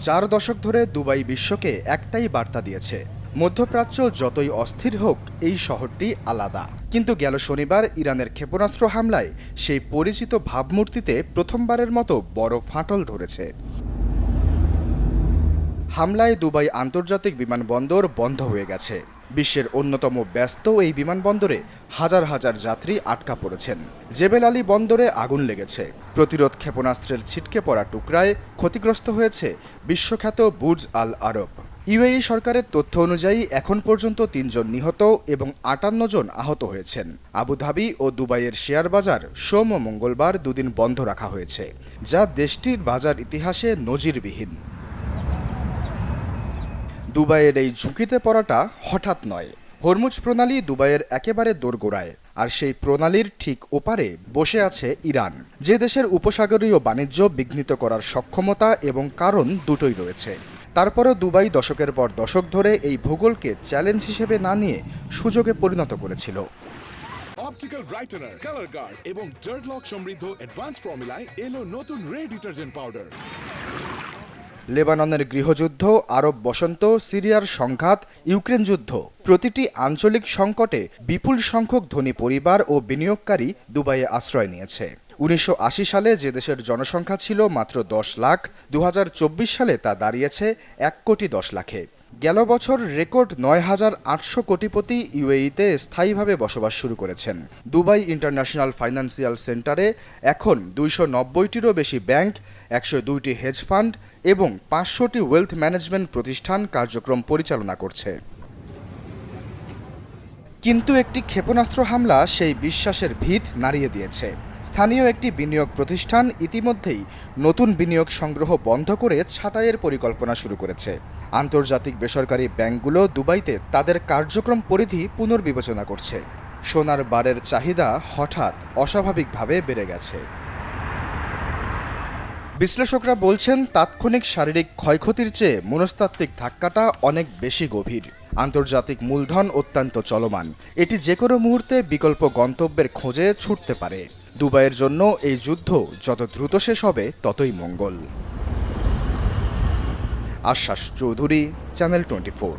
4 দশক ধরে দুবাই বিশ্বকে একটাই বার্তা দিয়েছে, মধ্যপ্রাচ্য যতই অস্থির হোক এই শহরটি আলাদা। কিন্তু গেল শনিবার ইরানের ক্ষেপণাস্ত্র হামলায় সেই পরিচিত ভাবমূর্তিতে প্রথমবারের মতো বড় ফাটল ধরেছে। হামলায় দুবাই আন্তর্জাতিক বিমানবন্দর বন্ধ হয়ে গেছে। বিশ্বের অন্যতম ব্যস্ত এই বিমানবন্দরে হাজার হাজার যাত্রী আটকা পড়েছেন। জেবেল আলী বন্দরে আগুন লেগেছে। প্রতিরোধ ক্ষেপণাস্ত্রের ছিটকে পড়া টুকরায় ক্ষতিগ্রস্ত হয়েছে বিশ্বখ্যাত বুর্জ আল আরব। ইউএই সরকারের তথ্য অনুযায়ী এখন পর্যন্ত 3 জন নিহত এবং 58 জন আহত হয়েছেন। আবুধাবি ও দুবাইয়ের শেয়ার বাজার সোম ও মঙ্গলবার দুদিন বন্ধ রাখা হয়েছে, যা দেশটির বাজার ইতিহাসে নজিরবিহীন। দুবাইয়ের এই ঝুঁকিতে পড়াটা হঠাৎ নয়। হরমুজ প্রণালী দুবাইয়ের একেবারে দোরগোড়ায়, আর সেই প্রণালীর ঠিক ওপারে বসে আছে ইরান, যে দেশের উপসাগরীয় বাণিজ্য বিঘ্নিত করার সক্ষমতা এবং কারণ দুটোই রয়েছে। তারপরও দুবাই দশকের পর দশক ধরে এই ভূগোলকে চ্যালেঞ্জ হিসেবে না নিয়ে সুযোগে পরিণত করেছিল। অপটিক্যাল ব্রাইটেনার, কালার গার্ড এবং জার্ট লক সমৃদ্ধ অ্যাডভান্স ফর্মুলায় এলো নতুন রে ডিটারজেন্ট পাউডার। লেবাননের গৃহযুদ্ধ, আরব বসন্ত, সিরিয়ার সংঘাত, ইউক্রেন যুদ্ধ, প্রতিটি আঞ্চলিক সংকটে বিপুল সংখ্যক ধনী পরিবার ও বিনিয়োগকারী দুবাইয়ে আশ্রয় নিয়েছে। 1980 সালে যে দেশের জনসংখ্যা ছিল মাত্র 10 লাখ, 2024 সালে তা দাঁড়িয়েছে 1 কোটি 10 লাখে। গেল বছর রেকর্ড 9,800 কোটিপতি ইউএইতে স্থায়ীভাবে বসবাস শুরু করেছেন। দুবাই ইন্টারন্যাশনাল ফাইন্যান্সিয়াল সেন্টারে এখন 290টিরও বেশি ব্যাংক, 102টি হেজ ফান্ড এবং 500টি ওয়েলথ ম্যানেজমেন্ট প্রতিষ্ঠান কার্যক্রম পরিচালনা করছে। কিন্তু একটি ক্ষেপণাস্ত্র হামলা সেই বিশ্বাসের ভিত নাড়িয়ে দিয়েছে। স্থানীয় একটি বিনিয়োগ প্রতিষ্ঠান ইতিমধ্যেই নতুন বিনিয়োগ সংগ্রহ বন্ধ করে ছাঁটাইয়ের পরিকল্পনা শুরু করেছে। আন্তর্জাতিক বেসরকারি ব্যাংকগুলো দুবাইতে তাদের কার্যক্রম পরিধি পুনর্বিবেচনা করছে। সোনার বারের চাহিদা হঠাৎ অস্বাভাবিকভাবে বেড়ে গেছে। বিশ্লেষকরা বলছেন, তাৎক্ষণিক শারীরিক ক্ষয়ক্ষতির চেয়ে মনস্তাত্ত্বিক ধাক্কাটা অনেক বেশি গভীর। আন্তর্জাতিক মূলধন অত্যন্ত চলমান, এটি যে কোনো মুহূর্তে বিকল্প গন্তব্যের খোঁজে ছুটতে পারে। দুবাইয়ের জন্য এই যুদ্ধ যত দ্রুত শেষ হবে ততই মঙ্গল। আশ্বাস চৌধুরী, চ্যানেল 24।